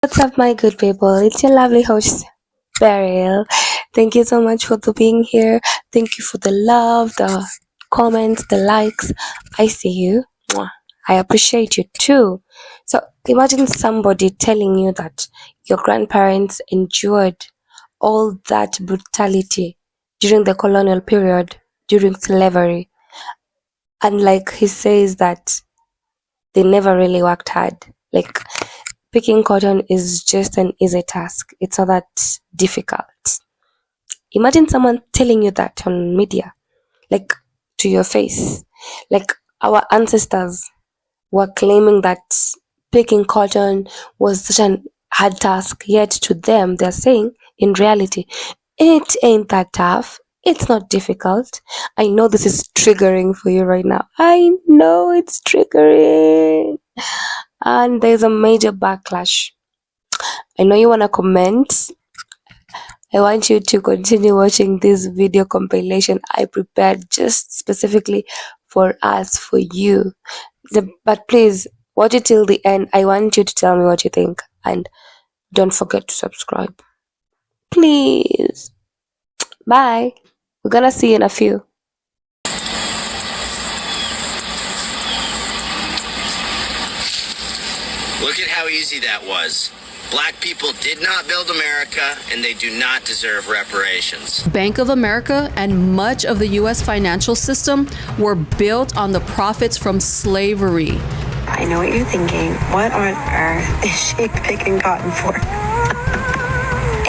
What's up, my good people? It's your lovely host, Beryl. Thank you so much for being here. Thank you for the love, the comments, the likes. I see you. Mwah. I appreciate you too. So imagine somebody telling you that your grandparents endured all that brutality during the colonial period, during slavery, and like he says that they never really worked hard. Like picking cotton is just an easy task. It's not that difficult. Imagine someone telling you that on media, like to your face. Like our ancestors were claiming that picking cotton was such an hard task, yet to them they're saying in reality, it ain't that tough. It's not difficult. I know this is triggering for you right now. I know it's triggering. And there's a major backlash. I know you want to comment. I want you to continue watching this video compilation I prepared just specifically for us, for you. But please watch it till the end. I want you to tell me what you think. And don't forget to subscribe. Please. Bye. We're gonna see you in a few. Look at how easy that was. Black people did not build America, and they do not deserve reparations. Bank of America and much of the U.S. financial system were built on the profits from slavery. I know what you're thinking. What on earth is she picking cotton for?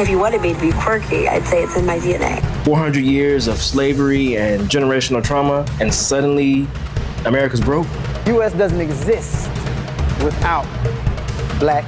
If you wanted me to be quirky, I'd say it's in my DNA. 400 years of slavery and generational trauma, and suddenly America's broke. U.S. doesn't exist without black.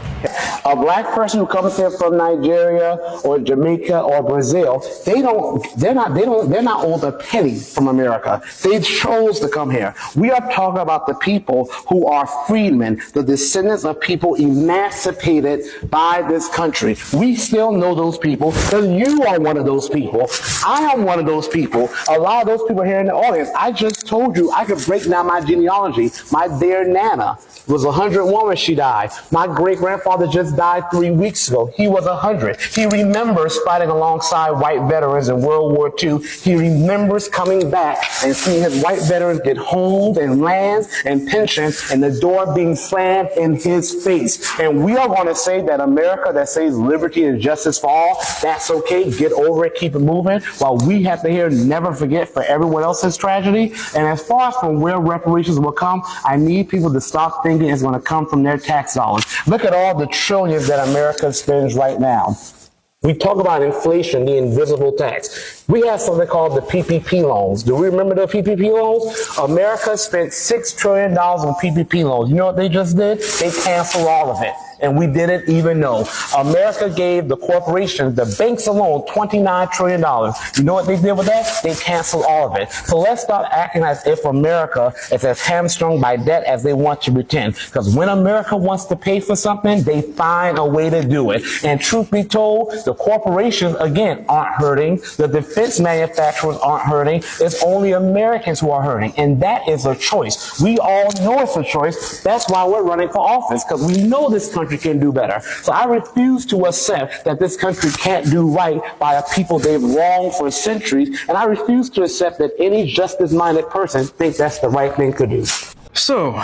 A black person who comes here from Nigeria or Jamaica or Brazil, they're not owed a penny from America. They chose to come here. We are talking about the people who are freedmen, the descendants of people emancipated by this country. We still know those people because you are one of those people. I am one of those people. A lot of those people here in the audience, I just told you I could break down my genealogy. My dear Nana was 101 when she died. My great-grandfather just died 3 weeks ago. He was 100. He remembers fighting alongside white veterans in World War II. He remembers coming back and seeing his white veterans get homes and lands and pensions and the door being slammed in his face. And we are going to say that America that says liberty and justice for all, that's okay, get over it, keep it moving, while we have to hear never forget for everyone else's tragedy. And as far as from where reparations will come, I need people to stop thinking it's going to come from their tax dollars. Look at all the trillions that America spends right now. We talk about inflation, the invisible tax. We have something called the PPP loans. Do we remember the PPP loans? America spent $6 trillion on PPP loans. You know what they just did? They canceled all of it. And we didn't even know. America gave the corporations, the banks alone, $29 trillion. You know what they did with that? They canceled all of it. So let's stop acting as if America is as hamstrung by debt as they want to pretend. Because when America wants to pay for something, they find a way to do it. And truth be told, the corporations, again, aren't hurting. The defense manufacturers aren't hurting. It's only Americans who are hurting. And that is a choice. We all know it's a choice. That's why we're running for office, because we know this country can do better. So I refuse to accept that this country can't do right by a people they've wronged for centuries, and I refuse to accept that any justice-minded person thinks that's the right thing to do. So,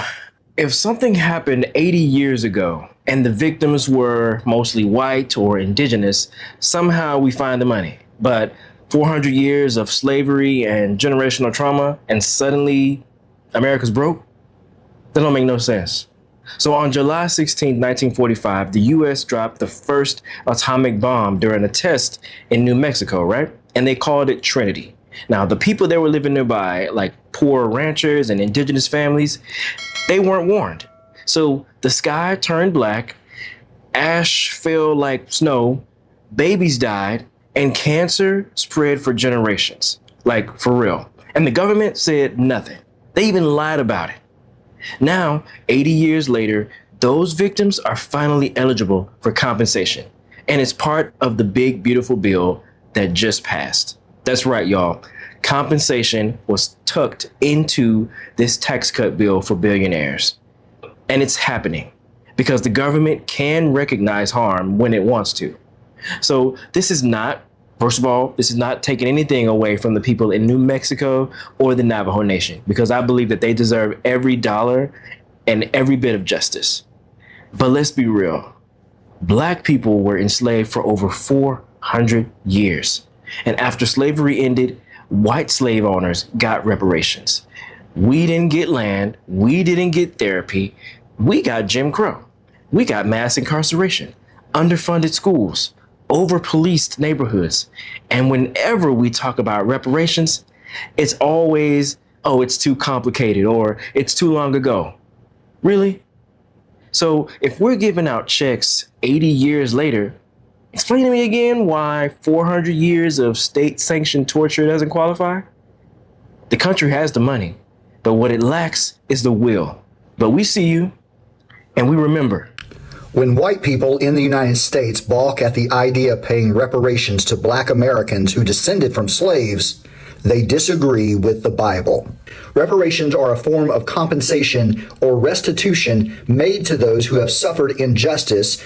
if something happened 80 years ago and the victims were mostly white or indigenous, somehow we find the money. But 400 years of slavery and generational trauma, and suddenly America's broke? That don't make no sense. So on July 16, 1945, the US dropped the first atomic bomb during a test in New Mexico, right? And they called it Trinity. Now, the people that were living nearby, like poor ranchers and indigenous families, they weren't warned. So the sky turned black, ash fell like snow, babies died, and cancer spread for generations. Like, for real. And the government said nothing. They even lied about it. Now, 80 years later, those victims are finally eligible for compensation. And it's part of the big, beautiful bill that just passed. That's right, y'all. Compensation was tucked into this tax cut bill for billionaires. And it's happening. because the government can recognize harm when it wants to. So this is not, first of all, this is not taking anything away from the people in New Mexico or the Navajo Nation, because I believe that they deserve every dollar and every bit of justice. But let's be real. Black people were enslaved for over 400 years. And after slavery ended, white slave owners got reparations. We didn't get land. We didn't get therapy. We got Jim Crow. We got mass incarceration, underfunded schools, over-policed neighborhoods. And whenever we talk about reparations, it's always, oh, it's too complicated or it's too long ago. Really? So if we're giving out checks 80 years later, explain to me again why 400 years of state-sanctioned torture doesn't qualify? The country has the money, but what it lacks is the will. But we see you, and we remember. When white people in the United States balk at the idea of paying reparations to Black Americans who descended from slaves, they disagree with the Bible. Reparations are a form of compensation or restitution made to those who have suffered injustice,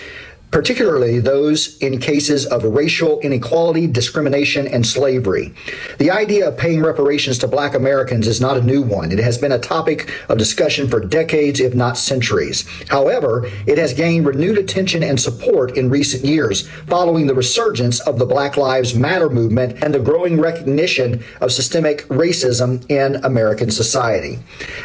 particularly those in cases of racial inequality, discrimination, and slavery. The idea of paying reparations to Black Americans is not a new one. It has been a topic of discussion for decades, if not centuries. However, it has gained renewed attention and support in recent years, following the resurgence of the Black Lives Matter movement and the growing recognition of systemic racism in American society.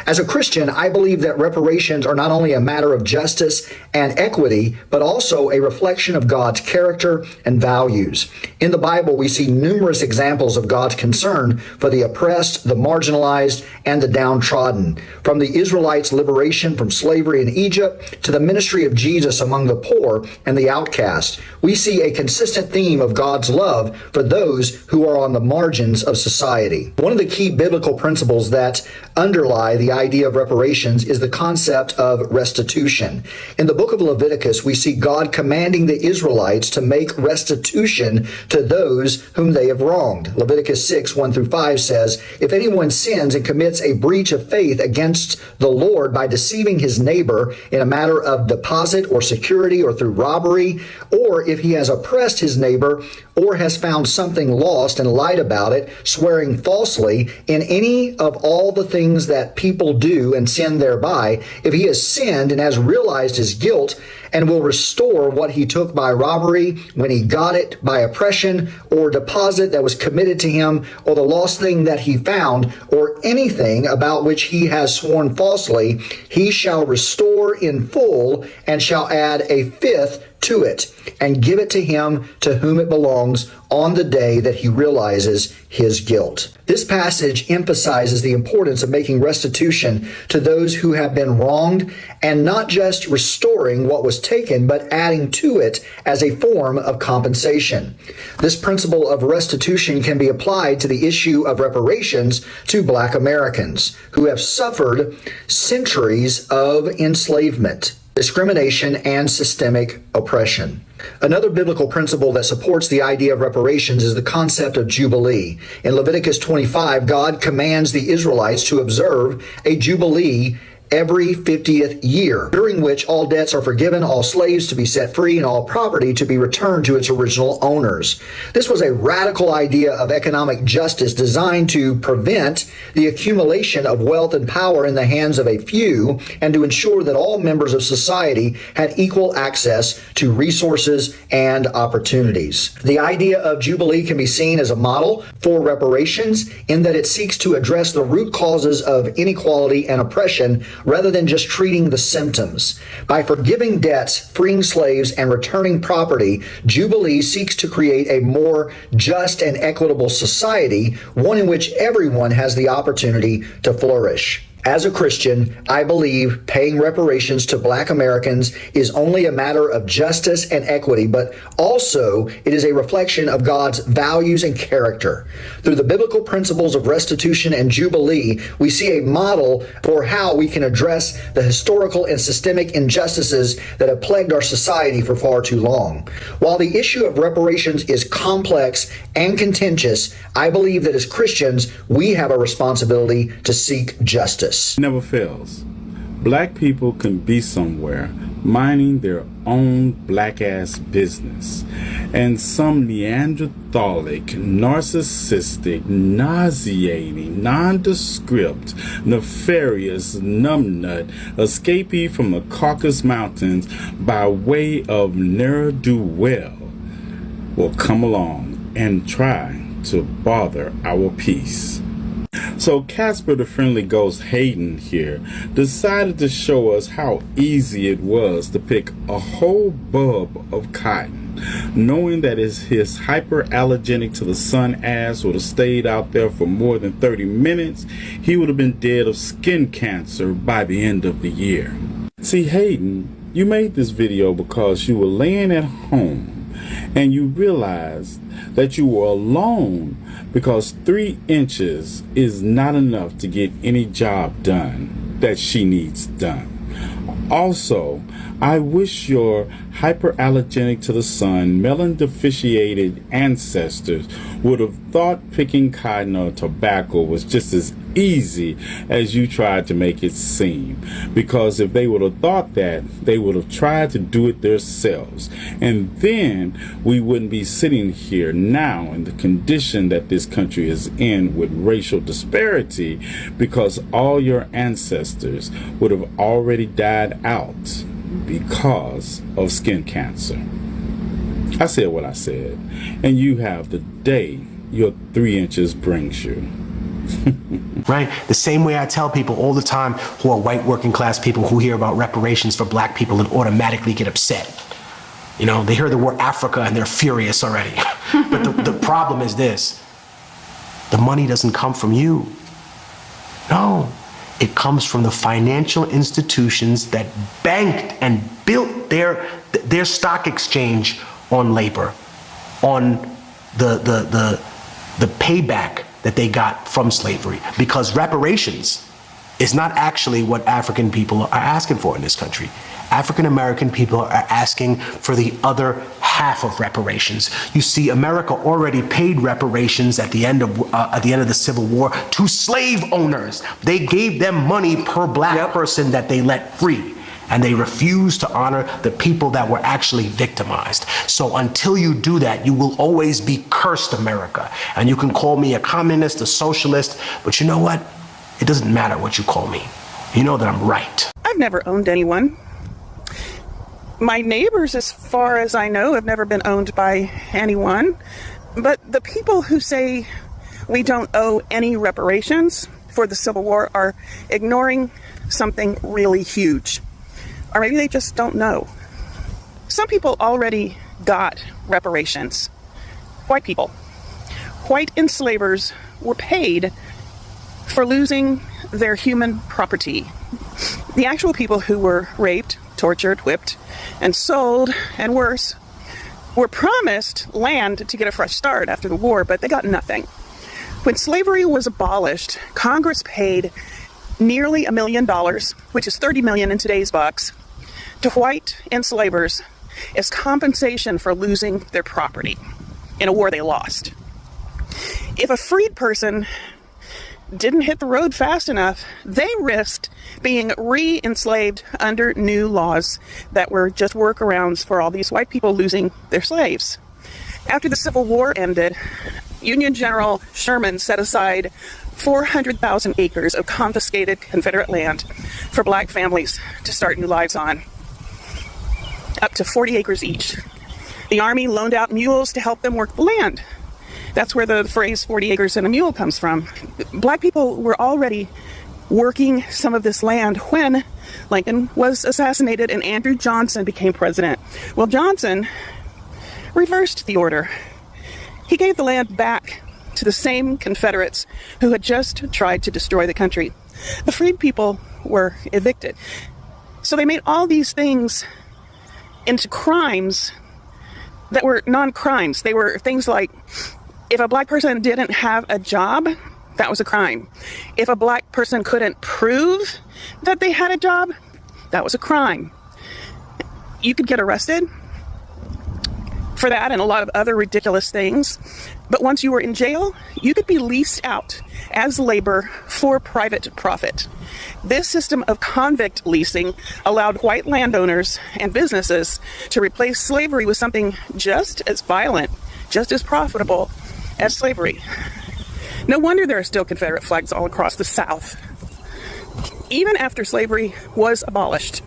As a Christian, I believe that reparations are not only a matter of justice and equity, but also a reflection of God's character and values. In the Bible, we see numerous examples of God's concern for the oppressed, the marginalized, and the downtrodden. From the Israelites' liberation from slavery in Egypt to the ministry of Jesus among the poor and the outcast, we see a consistent theme of God's love for those who are on the margins of society. One of the key biblical principles that underlie the idea of reparations is the concept of restitution. In the book of Leviticus, we see God commanding the Israelites to make restitution to those whom they have wronged. Leviticus 6:1-5 says, "If anyone sins and commits a breach of faith against the Lord by deceiving his neighbor in a matter of deposit or security or through robbery, or if he has oppressed his neighbor or has found something lost and lied about it, swearing falsely in any of all the things that people do and sin thereby, if he has sinned and has realized his guilt and will restore what he took by robbery when he got it by oppression or deposit that was committed to him, or the lost thing that he found, or anything about which he has sworn falsely, he shall restore in full and shall add a fifth to it and give it to him to whom it belongs on the day that he realizes his guilt." This passage emphasizes the importance of making restitution to those who have been wronged, and not just restoring what was taken, but adding to it as a form of compensation. This principle of restitution can be applied to the issue of reparations to Black Americans who have suffered centuries of enslavement, discrimination, and systemic oppression. Another biblical principle that supports the idea of reparations is the concept of Jubilee. In Leviticus 25, God commands the Israelites to observe a Jubilee every 50th year, during which all debts are forgiven, all slaves to be set free, and all property to be returned to its original owners. This was a radical idea of economic justice designed to prevent the accumulation of wealth and power in the hands of a few, and to ensure that all members of society had equal access to resources and opportunities. The idea of Jubilee can be seen as a model for reparations in that it seeks to address the root causes of inequality and oppression rather than just treating the symptoms. By forgiving debts, freeing slaves, and returning property, Jubilee seeks to create a more just and equitable society, one in which everyone has the opportunity to flourish. As a Christian, I believe paying reparations to Black Americans is only a matter of justice and equity, but also it is a reflection of God's values and character. Through the biblical principles of restitution and Jubilee, we see a model for how we can address the historical and systemic injustices that have plagued our society for far too long. While the issue of reparations is complex and contentious, I believe that as Christians, we have a responsibility to seek justice. Never fails. Black people can be somewhere minding their own black-ass business. And some Neanderthalic, narcissistic, nauseating, nondescript, nefarious numbnut escapee from the Caucasus Mountains by way of ne'er-do-well will come along and try to bother our peace. So Casper the Friendly Ghost Hayden here decided to show us how easy it was to pick a whole bulb of cotton, knowing that his hyperallergenic to the sun ass would have stayed out there for more than 30 minutes, he would have been dead of skin cancer by the end of the year. See, Hayden, you made this video because you were laying at home and you realized that you were alone because 3 inches is not enough to get any job done that she needs done. Also, I wish your hyperallergenic to the sun, melon-deficiated ancestors would have thought picking cotton or tobacco was just as easy as you tried to make it seem. Because if they would have thought that, they would have tried to do it themselves. And then we wouldn't be sitting here now in the condition that this country is in with racial disparity, because all your ancestors would have already died out because of skin cancer. I said what I said, and you have the day your 3 inches brings you. Right? The same way I tell people all the time who are white working class people who hear about reparations for black people and automatically get upset. You know, they hear the word Africa and they're furious already. But the problem is this: the money doesn't come from you. No, it comes from the financial institutions that banked and built their stock exchange on labor, on the payback that they got from slavery. Because reparations is not actually what African people are asking for in this country. African American people are asking for the other half of reparations. You see, America already paid reparations at the end of the Civil War to slave owners. They gave them money per black person that they let free. And they refused to honor the people that were actually victimized. So until you do that, you will always be cursed, America. And you can call me a communist, a socialist, but you know what? It doesn't matter what you call me. You know that I'm right. I've never owned anyone. My neighbors, as far as I know, have never been owned by anyone. But the people who say we don't owe any reparations for the Civil War are ignoring something really huge. Or maybe they just don't know. Some people already got reparations. White people. White enslavers were paid for losing their human property. The actual people who were raped, tortured, whipped, and sold, and worse, were promised land to get a fresh start after the war, but they got nothing. When slavery was abolished, Congress paid nearly $1 million, which is 30 million in today's bucks, to white enslavers as compensation for losing their property in a war they lost. If a freed person didn't hit the road fast enough, they risked being re-enslaved under new laws that were just workarounds for all these white people losing their slaves. After the Civil War ended, Union General Sherman set aside 400,000 acres of confiscated Confederate land for black families to start new lives on, up to 40 acres each. The Army loaned out mules to help them work the land. That's where the phrase 40 acres and a mule comes from. Black people were already working some of this land when Lincoln was assassinated and Andrew Johnson became president. Well, Johnson reversed the order. He gave the land back to the same Confederates who had just tried to destroy the country. The freed people were evicted. So they made all these things into crimes that were non-crimes. They were things like, if a black person didn't have a job, that was a crime. If a black person couldn't prove that they had a job, that was a crime. You could get arrested for that and a lot of other ridiculous things. But once you were in jail, you could be leased out as labor for private profit. This system of convict leasing allowed white landowners and businesses to replace slavery with something just as violent, just as profitable as slavery. No wonder there are still Confederate flags all across the South. Even after slavery was abolished,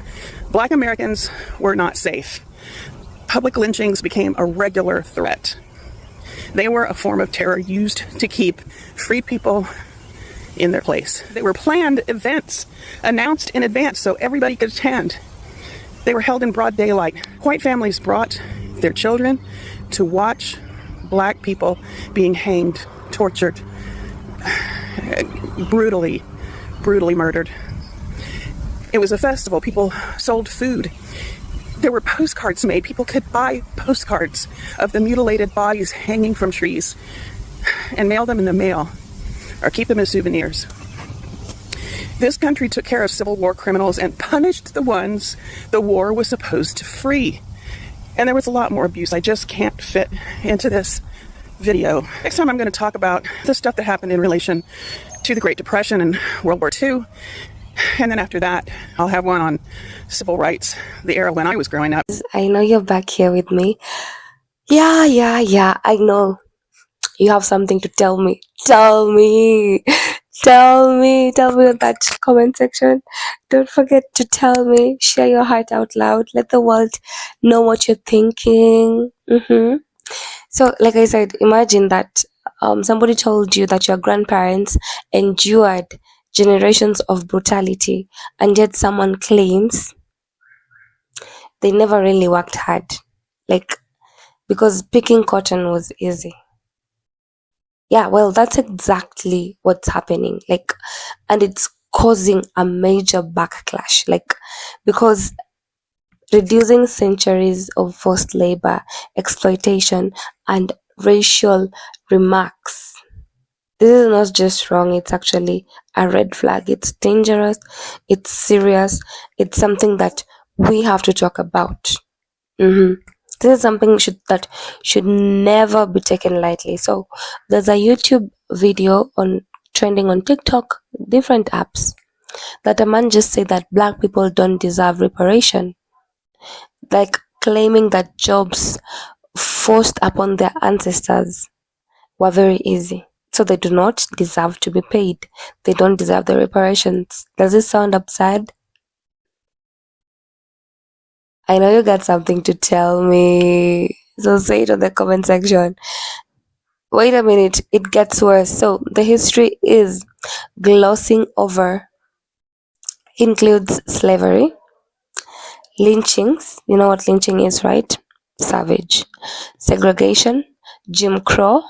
Black Americans were not safe. Public lynchings became a regular threat. They were a form of terror used to keep free people in their place. They were planned events, announced in advance so everybody could attend. They were held in broad daylight. White families brought their children to watch Black people being hanged, tortured, brutally murdered. It was a festival. People sold food. There were postcards made. People could buy postcards of the mutilated bodies hanging from trees and mail them in the mail or keep them as souvenirs. This country took care of Civil War criminals and punished the ones the war was supposed to free. And there was a lot more abuse I just can't fit into this video. Next time I'm going to talk about the stuff that happened in relation to the Great Depression and World War II. And then after that, I'll have one on civil rights, the era when I was growing up. I know you're back here with me. Yeah, I know you have something to tell me. Tell me in that comment section. Don't forget to tell me. Share your heart out loud. Let the world know what you're thinking. So, like I said, imagine that somebody told you that your grandparents endured generations of brutality, and yet someone claims they never really worked hard, like, because picking cotton was easy. Yeah, well, that's exactly what's happening, like, and it's causing a major backlash, like, because reducing centuries of forced labor, exploitation, and racial remarks. This is not just wrong, it's actually a red flag. It's dangerous, it's serious, it's something that we have to talk about. This is something that should never be taken lightly. So there's a YouTube video trending on TikTok, different apps, that a man just said that Black people don't deserve reparation, like claiming that jobs forced upon their ancestors were very easy. So they do not deserve to be paid. They don't deserve the reparations. Does this sound absurd? I know you got something to tell me. So say it in the comment section. Wait a minute, it gets worse. So the history is glossing over includes slavery, lynchings. You know what lynching is, right? Savage. Segregation, Jim Crow,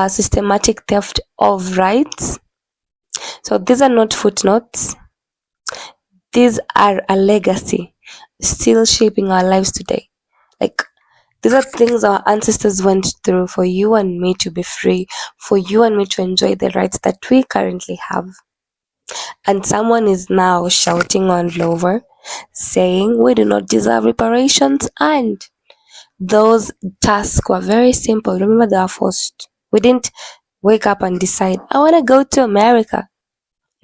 systematic theft of rights. So these are not footnotes. These are a legacy still shaping our lives today. Like, these are things our ancestors went through for you and me to be free, for you and me to enjoy the rights that we currently have. And someone is now shouting all over, saying we do not deserve reparations, and those tasks were very simple. Remember, they are forced. We didn't wake up and decide, I want to go to America.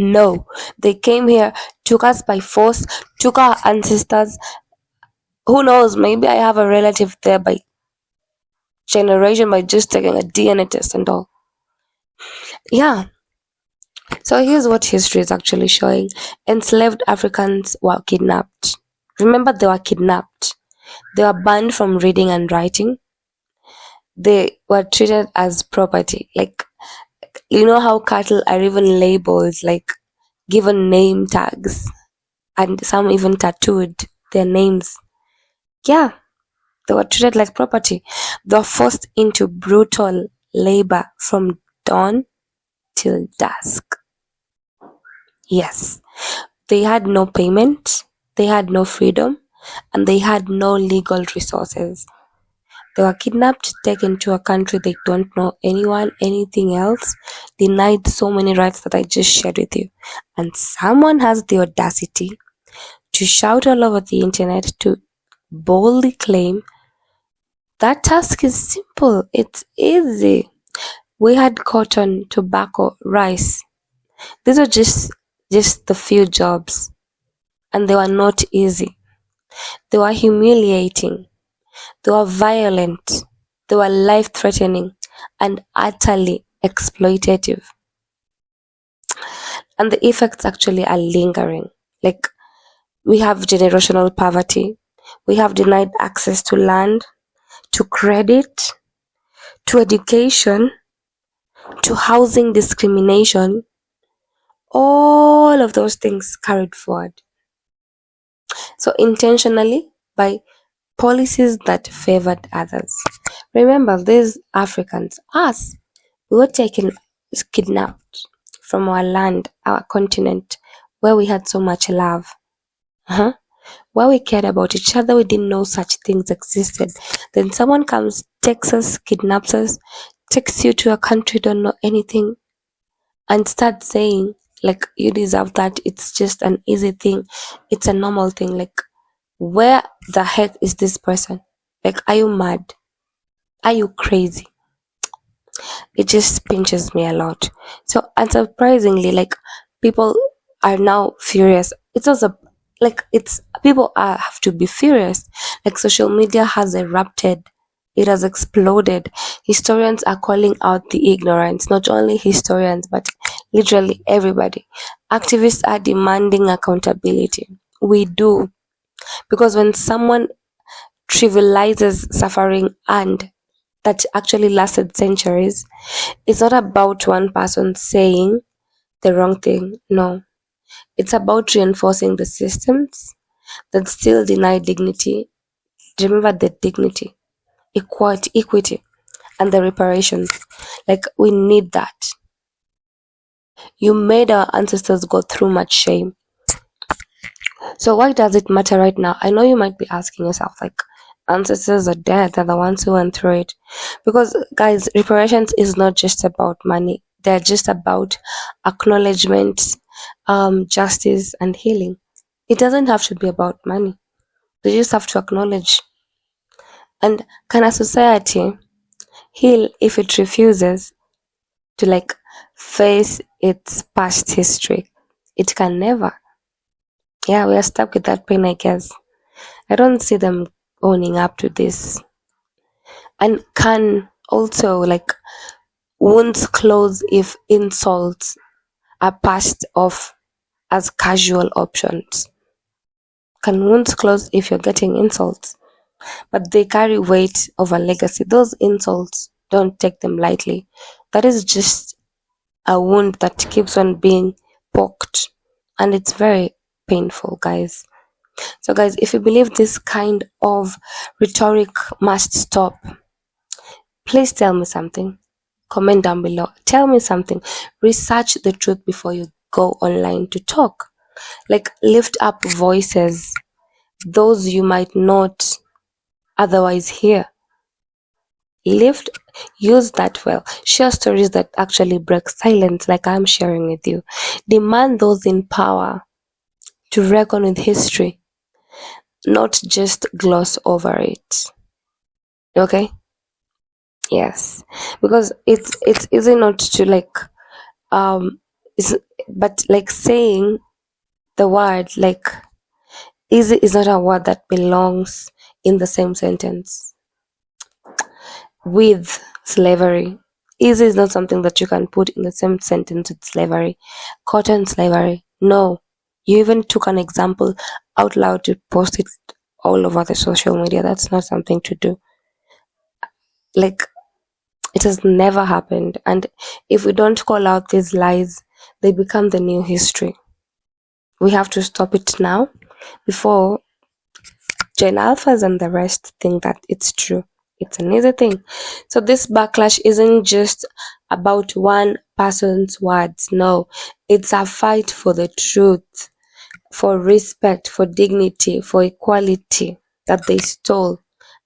No, they came here, took us by force, took our ancestors. Who knows, maybe I have a relative there by generation by just taking a DNA test and all. Yeah. So here's what history is actually showing. Enslaved Africans were kidnapped. Remember, they were kidnapped. They were banned from reading and writing. They were treated as property. Like, you know how cattle are even labeled, like given name tags, and some even tattooed their names. Yeah, they were treated like property. They were forced into brutal labor from dawn till dusk. Yes, they had no payment, they had no freedom, and they had no legal resources. They were kidnapped, taken to a country they don't know anyone, anything else, denied so many rights that I just shared with you. And someone has the audacity to shout all over the internet to boldly claim That task is simple. It's easy. We had cotton, tobacco, rice. These are just the few jobs, and they were not easy. They were humiliating. They were violent. They were life-threatening and utterly exploitative. And the effects actually are lingering. Like, we have generational poverty. We have denied access to land, to credit, to education, to housing discrimination. All of those things carried forward. So intentionally by policies that favored others. Remember, these Africans, us, we were taken, kidnapped from our land, our continent, where we had so much love. Where we cared about each other, we didn't know such things existed. Then someone comes, takes us, kidnaps us, takes you to a country, don't know anything, and starts saying, like, you deserve that. It's just an easy thing. It's a normal thing. Like, where the heck is this person? Like, are you mad? Are you crazy? It just pinches me a lot. So unsurprisingly, like, people are now furious. It's also like people have to be furious. Like, social media has erupted. It has exploded. Historians are calling out the ignorance, not only historians, but literally everybody. Activists are demanding accountability. We do. Because when someone trivializes suffering and that actually lasted centuries, it's not about one person saying the wrong thing. No. It's about reinforcing the systems that still deny dignity. Remember the dignity, equity, and the reparations. Like, we need that. You made our ancestors go through much shame. So why does it matter right now? I know you might be asking yourself, like, ancestors are dead, they're the ones who went through it. Because, guys, reparations is not just about money. They're just about acknowledgement, justice, and healing. It doesn't have to be about money. They just have to acknowledge. And can a society heal if it refuses to, like, face its past history? It can never. Yeah, we are stuck with that pain, I guess. I don't see them owning up to this. And can also, like, wounds close if insults are passed off as casual options? Can wounds close if you're getting insults? But they carry weight of a legacy. Those insults, don't take them lightly. That is just a wound that keeps on being poked. And it's very painful, guys. So, guys, if you believe this kind of rhetoric must stop, please tell me something. Comment down below. Tell me something. Research the truth before you go online to talk. Like, lift up voices, those you might not otherwise hear. Use that well. Share stories that actually break silence, like I'm sharing with you. Demand those in power to reckon with history, not just gloss over it. Okay? Yes. Because it's easy not to, like, but, like, saying the word, like, easy is not a word that belongs in the same sentence with slavery. Easy is not something that you can put in the same sentence with slavery. Cotton slavery. No. You even took an example out loud to post it all over the social media. That's not something to do. Like, it has never happened. And if we don't call out these lies, they become the new history. We have to stop it now before Gen Alphas and the rest think that it's true. It's an easy thing. So this backlash isn't just about one person's words. No, it's a fight for the truth, for respect, for dignity, for equality that they stole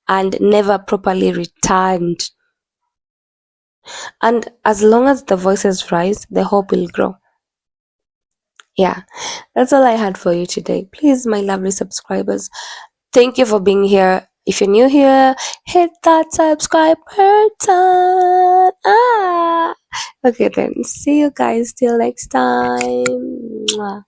and never properly returned. And as long as the voices rise, the hope will grow. Yeah, that's all I had for you today. Please, my lovely subscribers, thank you for being here. If you're new here, hit that subscribe button. Okay then, see you guys till next time. Mwah.